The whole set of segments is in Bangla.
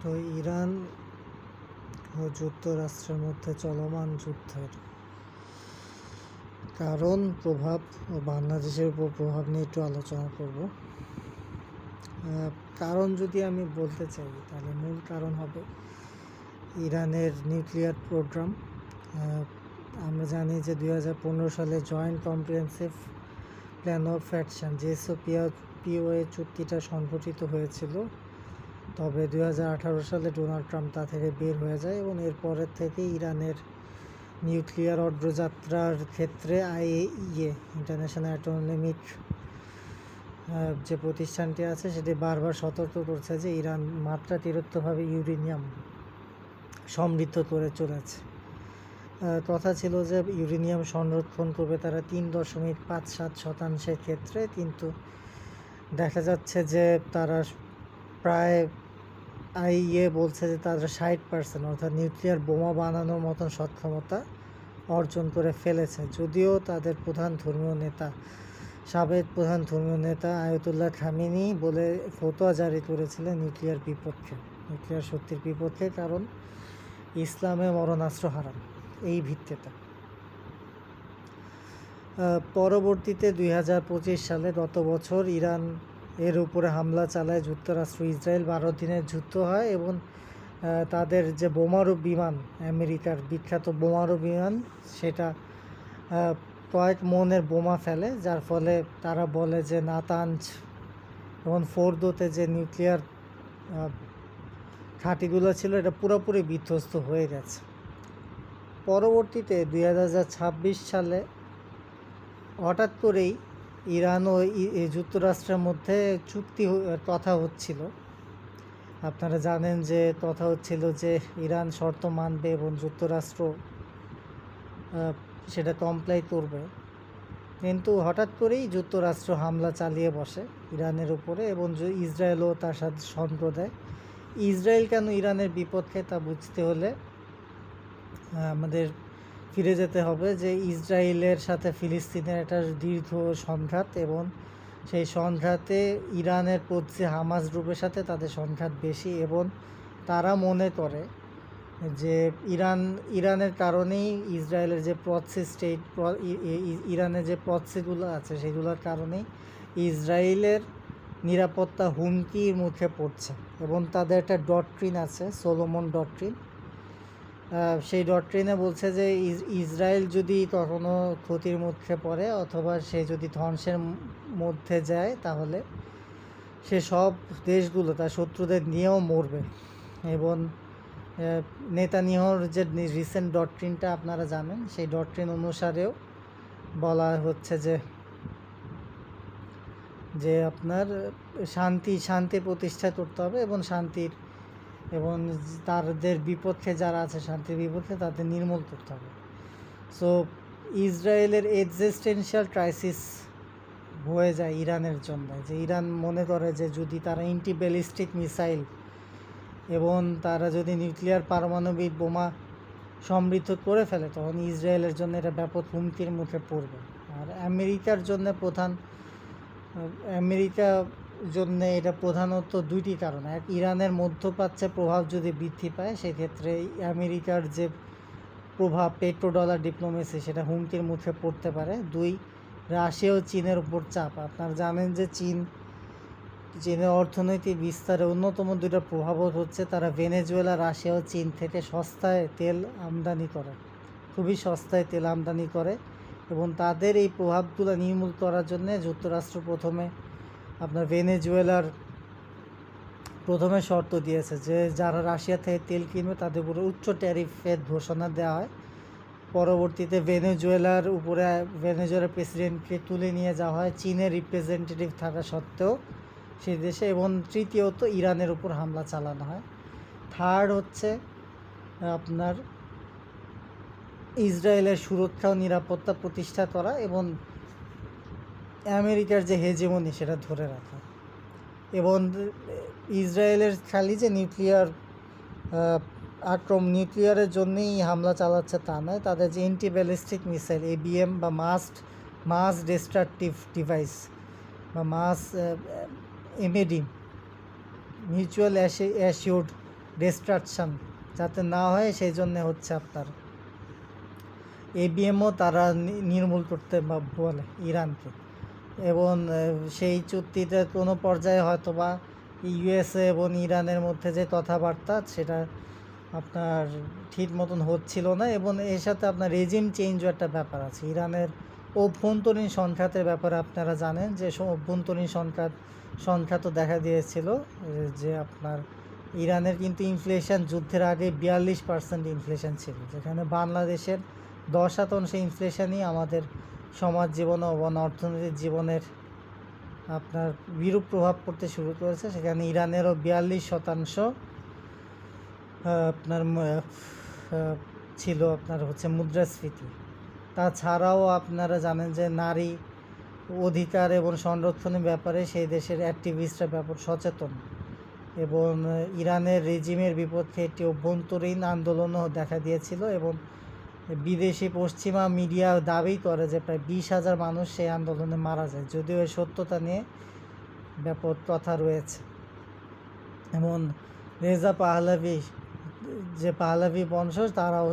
তো ইরান ও যুক্তরাষ্ট্রের মধ্যে চলমান যুদ্ধের কারণ, প্রভাব ও বাংলাদেশের উপর প্রভাব নিয়ে একটু আলোচনা করব। কারণ যদি আমি বলতে চাই, তাহলে মূল কারণ হবে ইরানের নিউক্লিয়ার প্রোগ্রাম। আমরা জানি যে 2015 সালে joint comprehensive plan of action JCPOA চুক্তিটা সংঘটিত হয়েছিল। তবে 2018 সালে ডোনাল্ড ট্রাম্প তা থেকে বের হয়ে যায় এবং এরপরের থেকে ইরানের নিউক্লিয়ার অগ্রযাত্রার ক্ষেত্রে IAEA ইন্টারন্যাশনাল অ্যাটমিক যে প্রতিষ্ঠানটি আছে সেটি বারবার সতর্ক করছে যে ইরান মাত্রাতিরিক্তভাবে ইউরেনিয়াম সমৃদ্ধ করে চলেছে। কথা ছিল যে ইউরেনিয়াম সংরক্ষণ করবে তারা 3.57% ক্ষেত্রে, কিন্তু দেখা যাচ্ছে যে তারা প্রায় IAEA বলছে যে তারা 60% অর্থাৎ নিউক্লিয়ার বোমা বানানোর মতন সক্ষমতা অর্জন করে ফেলেছে। যদিও তাদের সাবেক প্রধান ধর্মীয় নেতা আয়াতুল্লাহ খামেনি বলে ফতোয়া জারি করেছিলেন নিউক্লিয়ার শক্তির বিপক্ষে, কারণ ইসলামে মরণাস্ত্র হারাম এই ভিত্তিতে। পরবর্তীতে 2025 সালে গত বছর ইরান এর উপরে হামলা চালায় যুক্তরাষ্ট্র ইসরায়েল। 12 দিনের যুদ্ধ হয় এবং তাদের যে বোমারু বিমান, আমেরিকার বিখ্যাত বোমারু বিমান, সেটা কয়েক মনের বোমা ফেলে, যার ফলে তারা বলে যে নাতাঞ্জ এবং ফোর্দোতে যে নিউক্লিয়ার ঘাঁটিগুলো ছিল এটা পুরোপুরি বিধ্বস্ত হয়ে গেছে। পরবর্তীতে 2026 সালে হঠাৎ করেই ইরান ও যুক্তরাষ্ট্রের মধ্যে কথা হচ্ছিল। আপনারা জানেন যে কথা হচ্ছিল যে ইরান শর্ত মানবে এবং যুক্তরাষ্ট্র সেটা কমপ্লাই করবে, কিন্তু হঠাৎ করেই যুক্তরাষ্ট্র হামলা চালিয়ে বসে ইরানের উপরে এবং ইসরায়েলও তার সাথে সঙ্গ দেয়। ইসরায়েল কেন ইরানের বিপক্ষে তা বুঝতে হলে আমাদের ফিরে যেতে হবে যে ইসরায়েলের সাথে ফিলিস্তিনের একটা দীর্ঘ সংঘাত, এবং সেই সংঘাতে ইরানের প্রতি হামাস গ্রুপের সাথে তাদের সংঘাত বেশি, এবং তারা মনে করে যে ইরানের কারণেই ইসরায়েলের যে ইরানের যে প্রক্সিগুলো আছে সেগুলোর কারণেই ইসরায়েলের নিরাপত্তা হুমকির মুখে পড়ছে। এবং তাদের একটা ডক্ট্রিন আছে, সোলোমন ডক্ট্রিন। সেই ডক্ট্রিনে বলছে যে ইসরায়েল যদি কখনো ক্ষতির মুখে পড়ে অথবা সে যদি ধ্বংসের মধ্যে যায়, তাহলে সে সব দেশগুলো তার শত্রুদের নিয়েও মরবে। এবং নেতানিয়াহুর যে রিসেন্ট ডক্ট্রিনটা আপনারা জানেন, সেই ডক্ট্রিন অনুসারেও বলা হচ্ছে যে আপনার শান্তি প্রতিষ্ঠা করতে হবে এবং তাদের বিপক্ষে যারা আছে, শান্তির বিপক্ষে তাদের নির্মূল করতে হবে। সো ইসরায়েলের এক্সিস্টেন্সিয়াল ক্রাইসিস হয়ে যায় ইরানের জন্য, যে ইরান মনে করে যে যদি তারা ব্যালিস্টিক মিসাইল এবং তারা যদি নিউক্লিয়ার পারমাণবিক বোমা সমৃদ্ধ করে ফেলে, তখন ইসরায়েলের জন্য এটা ব্যাপক হুমকির মুখে পড়বে। আর আমেরিকার জন্য এটা প্রধানত দুইটি কারণ। এক, ইরানের মধ্যপ্রাচ্যে প্রভাব যদি বৃদ্ধি পায়, সেক্ষেত্রে আমেরিকার যে প্রভাব, পেট্রোডলার ডিপ্লোমেসি, সেটা হুমকির মুখে পড়তে পারে। দুই, রাশিয়া ও চীনের উপর চাপ। আপনারা জানেন যে চীনের অর্থনৈতিক বিস্তারে অন্যতম দুটো প্রভাব হচ্ছে তারা ভেনেজুয়েলা, রাশিয়া ও চীন থেকে খুবই সস্তায় তেল আমদানি করে, এবং তাদের এই প্রভাবগুলো নির্মূল করার জন্য যুক্তরাষ্ট্র প্রথমে শর্ত দিয়েছে যে যারা রাশিয়া থেকে তেল কিনবে তাদের উপরে উচ্চ ট্যারিফের ঘোষণা দেওয়া হয়। পরবর্তীতে ভেনেজুয়েলার প্রেসিডেন্টকে তুলে নিয়ে যাওয়া হয় চীনের রিপ্রেজেন্টেটিভ থাকা সত্ত্বেও সেই দেশে। এবং তৃতীয়ত, ইরানের উপর হামলা চালানো হয়। থার্ড হচ্ছে আপনার ইসরায়েলের সুরক্ষা ও নিরাপত্তা প্রতিষ্ঠা করা এবং আমেরিকার যে হেজেমনি সেটা ধরে রাখা। এবং ইসরায়েলের খালি যে নিউক্লিয়ারের জন্যই হামলা চালাচ্ছে তা নয়, তাদের যে ব্যালিস্টিক মিসাইল ABM বা মাস ডিস্ট্রাকটিভ ডিভাইস বা MAD, মিউচুয়াল অ্যাসিউর্ড ডিস্ট্রাকশান যাতে না হয়, সেই জন্যে হচ্ছে আপনার এবিএমও তারা নির্মূল করতে বলে ইরানকে। এবং সেই চুক্তিতে কোনো পর্যায়ে হয়তো বা ইউএসএ এবং ইরানের মধ্যে যে কথাবার্তা সেটা আপনার ঠিক মতন হচ্ছিল না। এবং এর সাথে আপনার রেজিম চেঞ্জও একটা ব্যাপার আছে। ইরানের অভ্যন্তরীণ সংঘাতের ব্যাপারে আপনারা জানেন যে অভ্যন্তরীণ সংঘাতও দেখা দিয়েছিল, যে আপনার ইরানের কিন্তু ইনফ্লেশন যুদ্ধের আগে 42% ইনফ্লেশন ছিল, যেখানে বাংলাদেশের 10% ইনফ্লেশনই আমাদের সমাজ জীবন ও অর্থনৈতিক জীবনের আপনার বিরূপ প্রভাব পড়তে শুরু করেছে। সেখানে ইরানেরও 42% আপনার ছিল আপনার হচ্ছে মুদ্রাস্ফীতি। তাছাড়াও আপনারা জানেন যে নারী অধিকার এবং সংরক্ষণের ব্যাপারে সেই দেশের অ্যাক্টিভিস্টরা ব্যাপক সচেতন, এবং ইরানের রেজিমের বিপক্ষে একটি অভ্যন্তরীণ আন্দোলনও দেখা দিয়েছিল। এবং বিদেশি পশ্চিমা মিডিয়া দাবি করে যে প্রায় 20,000 মানুষ সেই আন্দোলনে মারা যায়, যদিও এর সত্যতা নিয়ে ব্যাপক কথা রয়েছে। এবং রেজা পাহলাভি, যে পাহলাভি বংশজ, তারাও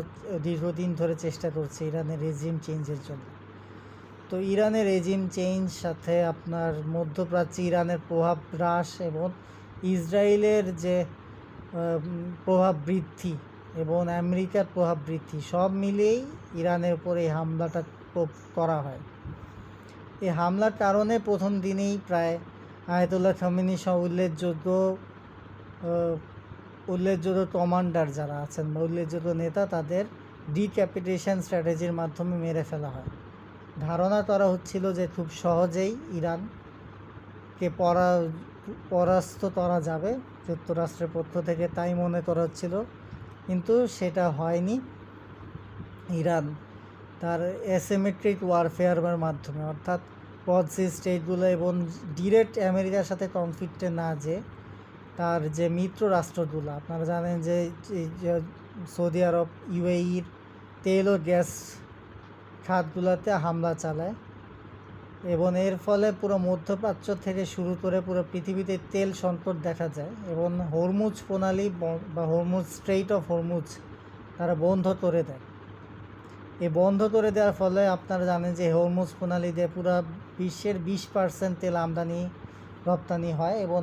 দীর্ঘদিন ধরে চেষ্টা করছে ইরানের রেজিম চেঞ্জের জন্য। তো ইরানের রেজিম চেঞ্জ সাথে আপনার মধ্যপ্রাচ্যে ইরানের প্রভাব হ্রাস এবং ইসরায়েলের যে প্রভাব বৃদ্ধি এবং আমেরিকার প্রভাব বৃদ্ধি, সব মিলিয়েই ইরানের উপর এই হামলাটা করা হয়। এই হামলার কারণে প্রথম দিনেই প্রায় আয়াতুল্লাহ খামেনি সহ উল্লেখযোগ্য কমান্ডার যারা আছেন বা উল্লেখযোগ্য নেতা, তাদের ডিক্যাপিটেশন স্ট্র্যাটেজির মাধ্যমে মেরে ফেলা হয়। ধারণা করা হচ্ছিল যে খুব সহজেই ইরানকে পরাস্ত করা যাবে যুক্তরাষ্ট্রের পক্ষ থেকে, তাই মনে করা হচ্ছিল, কিন্তু সেটা হয়নি। ইরান তার অ্যাসিমেট্রিক ওয়ারফেয়ারের মাধ্যমে, অর্থাৎ প্রক্সি স্টেটগুলো এবং ডিরেক্ট আমেরিকার সাথে কনফ্লিক্টে না যে তার যে মিত্র রাষ্ট্রগুলো, আপনারা জানেন যে সৌদি আরব, ইউএইর তেল ও গ্যাস খাতগুলোতে হামলা চালায়, এবং এর ফলে পুরো মধ্যপ্রাচ্য থেকে শুরু করে পুরো পৃথিবীতে তেল সংকট দেখা যায়। এবং হরমুজ প্রণালী বা হরমুজ স্ট্রেইট অফ হরমুজ তারা বন্ধ করে দেয়। এই বন্ধ করে দেওয়ার ফলে আপনারা জানেন যে হরমুজ প্রণালী দিয়ে পুরো বিশ্বের 20% তেল আমদানি রপ্তানি হয়, এবং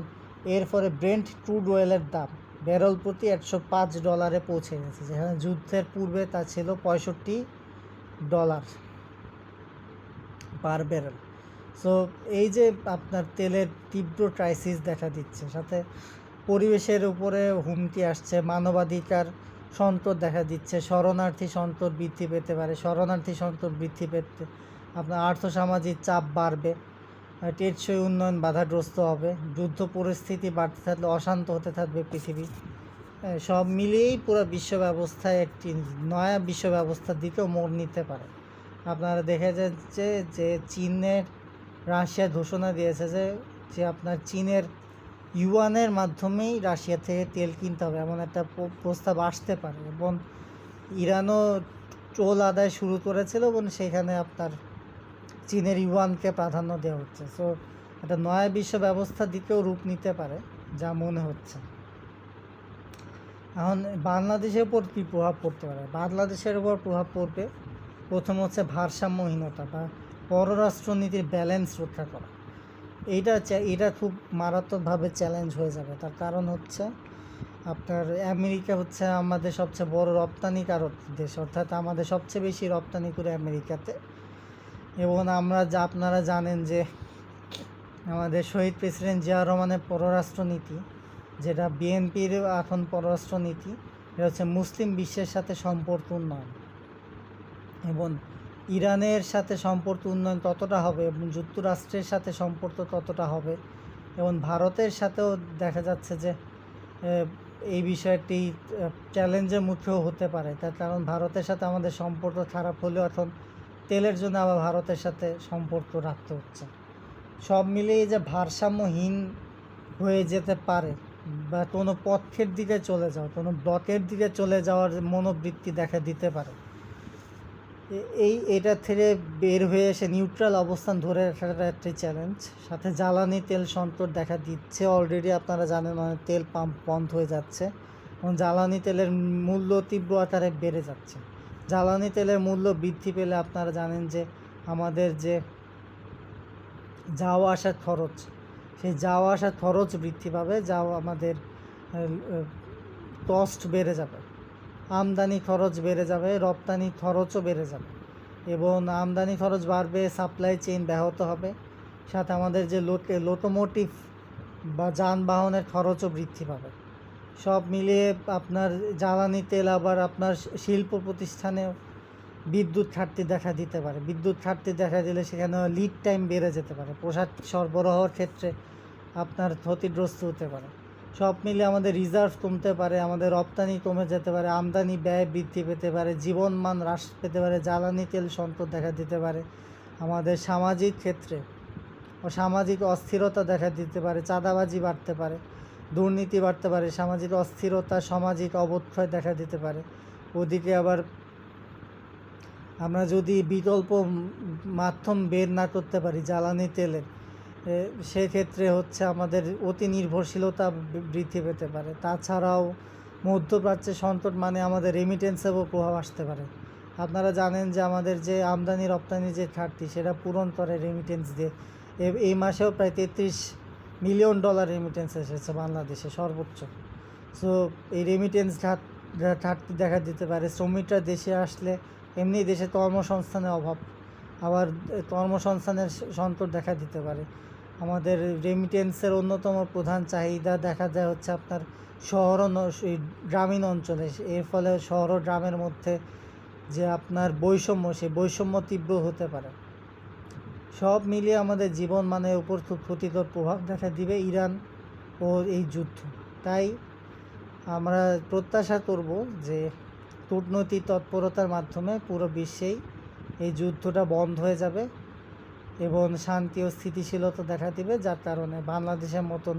এর ফলে ব্রেন্ট ক্রুড অয়েলের দাম ব্যারেল প্রতি $105 পৌঁছে গেছে, যেখানে যুদ্ধের পূর্বে তা ছিল $65 পার ব্যারেল। সো এই যে আপনার তেলের তীব্র ক্রাইসিস দেখা দিচ্ছে, সাথে পরিবেশের উপরে হুমকি আসছে, মানবাধিকার সংকট দেখা দিচ্ছে, শরণার্থী সংকট বৃদ্ধি পেতে পারে, শরণার্থী সংকট বৃদ্ধি পেতে আপনার আর্থসামাজিক চাপ বাড়বে, টেকসই উন্নয়ন বাধাগ্রস্ত হবে, যুদ্ধ পরিস্থিতি বাড়তে থাকলে অশান্ত হতে থাকবে পৃথিবী। সব মিলিয়েই পুরো বিশ্ব ব্যবস্থায় একটি নয়া বিশ্ব ব্যবস্থার দিকেও মোড় নিতে পারে। আপনারা দেখে যাচ্ছে যে রাশিয়া ঘোষণা দিয়েছে যে আপনার চীনের ইউয়ানের মাধ্যমেই রাশিয়া থেকে তেল কিনতে হবে, এমন একটা প্রস্তাব আসতে পারে। এবং ইরানও টোল আদায় শুরু করেছিল, এবং সেখানে আপনার চীনের ইউয়ানকে প্রাধান্য দেওয়া হচ্ছে। সো একটা নয়া বিশ্ব ব্যবস্থার দিকেও রূপ নিতে পারে যা মনে হচ্ছে। এখন বাংলাদেশের উপর কী প্রভাব পড়তে পারে? বাংলাদেশের উপর প্রভাব পড়বে, প্রথম হচ্ছে ভারসাম্যহীনতা বা পররাষ্ট্রনীতির ব্যালেন্স রক্ষা করা। এটা খুব মারাত্মকভাবে চ্যালেঞ্জ হয়ে যাবে। তার কারণ হচ্ছে আপনার আমেরিকা হচ্ছে আমাদের সবচেয়ে বড় রপ্তানিকারক দেশ, অর্থাৎ আমাদের সবচেয়ে বেশি রপ্তানি করে আমেরিকাতে। এবং আপনারা জানেন যে আমাদের শহীদ প্রেসিডেন্ট জিয়াউর রহমানের পররাষ্ট্রনীতি, যেটা বিএনপির এখন পররাষ্ট্রনীতি, এটা হচ্ছে মুসলিম বিশ্বের সাথে সম্পর্ক উন্নয়ন। এবং ইরানের সাথে সম্পর্ক উন্নয়ন ততটা হবে, এবং যুক্তরাষ্ট্রের সাথে সম্পর্ক ততটা হবে, এবং ভারতের সাথেও দেখা যাচ্ছে যে এই বিষয়টি চ্যালেঞ্জের মুখেও হতে পারে। তার কারণ ভারতের সাথে আমাদের সম্পর্ক খারাপ হলেও এখন তেলের জন্য আবার ভারতের সাথে সম্পর্ক রাখতে হচ্ছে। সব মিলিয়ে যে ভারসাম্যহীন হয়ে যেতে পারে বা কোনো পক্ষের দিকে চলে যাওয়া, কোনো ব্লকের দিকে চলে যাওয়ার মনোবৃত্তি দেখা দিতে পারে। এটা থেকে বের হয়ে এসে নিউট্রাল অবস্থান ধরে রাখাটা একটি চ্যালেঞ্জ। সাথে জ্বালানি তেল সংকট দেখা দিচ্ছে, অলরেডি আপনারা জানেন অনেক তেল পাম্প বন্ধ হয়ে যাচ্ছে। এবং জ্বালানি তেলের মূল্য তীব্র আকারে বেড়ে যাচ্ছে। জ্বালানি তেলের মূল্য বৃদ্ধি পেলে আপনারা জানেন যে আমাদের যে যাওয়া আসার খরচ, সেই যাওয়া আসার খরচ বৃদ্ধি পাবে, যাও আমাদের কস্ট বেড়ে যাবে, আমদানি খরচ বেড়ে যাবে, রপ্তানি খরচও বেড়ে যাবে এবং আমদানি খরচ বাড়বে, সাপ্লাই চেইন ব্যাহত হবে, সাথে আমাদের যে লোকোমোটিভ বা যানবাহনের খরচও বৃদ্ধি পাবে। সব মিলিয়ে আপনার জ্বালানি তেল আবার আপনার শিল্প প্রতিষ্ঠানেও বিদ্যুৎ ঘাটতি দেখা দিতে পারে। বিদ্যুৎ ঘাটতি দেখা দিলে সেখানে লিড টাইম বেড়ে যেতে পারে, পোশাক সরবরাহের ক্ষেত্রে আপনার ক্ষতিগ্রস্ত হতে পারে। সব মিলিয়ে আমাদের রিজার্ভ কমতে পারে, আমাদের রপ্তানি কমে যেতে পারে, আমদানি ব্যয় বৃদ্ধি পেতে পারে, জীবনমান হ্রাস পেতে পারে, জ্বালানি তেল সংকট দেখা দিতে পারে, আমাদের সামাজিক ক্ষেত্রে সামাজিক অস্থিরতা দেখা দিতে পারে, চাঁদাবাজি বাড়তে পারে, দুর্নীতি বাড়তে পারে, সামাজিক অস্থিরতা, সামাজিক অবক্ষয় দেখা দিতে পারে। ওদিকে আবার আমরা যদি বিকল্প মাধ্যম বের না করতে পারি জ্বালানি তেলের, সেক্ষেত্রে হচ্ছে আমাদের অতি নির্ভরশীলতা বৃদ্ধি পেতে পারে। তাছাড়াও মধ্যপ্রাচ্যে সংকট মানে আমাদের রেমিটেন্সেরও প্রভাব আসতে পারে। আপনারা জানেন যে আমাদের যে আমদানি রপ্তানি যে ঘাটতি সেটা পূরণ করে রেমিটেন্স দিয়ে। এই মাসেও প্রায় $33 মিলিয়ন রেমিটেন্স এসেছে বাংলাদেশে সর্বোচ্চ। সো এই রেমিটেন্স ঘাটতি দেখা দিতে পারে। শ্রমিকরা দেশে আসলে এমনি দেশে কর্মসংস্থানের অভাব, আবার কর্মসংস্থানের সংকট দেখা দিতে পারে। আমাদের রেমিটেন্সের অন্যতম প্রধান চাহিদা দেখা যায় হচ্ছে আপনার শহর ও গ্রামীণ অঞ্চলে। এর ফলে শহর ও গ্রামের মধ্যে যে আপনার বৈষম্য, সেই বৈষম্য তীব্র হতে পারে। সব মিলিয়ে আমাদের জীবন মানের উপর খুব ক্ষতিকর প্রভাব দেখা দিবে ইরান ও এই যুদ্ধ। তাই আমরা প্রত্যাশা করব যে কূটনৈতিক তৎপরতার মাধ্যমে পুরো বিশ্বেই এই যুদ্ধটা বন্ধ হয়ে যাবে এবং শান্তি ও স্থিতিশীলতা দেখা দিবে, যার কারণে বাংলাদেশের মতন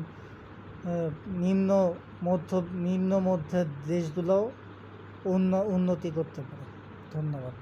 নিম্ন মধ্যে দেশগুলোও উন্নতি করতে পারে। ধন্যবাদ।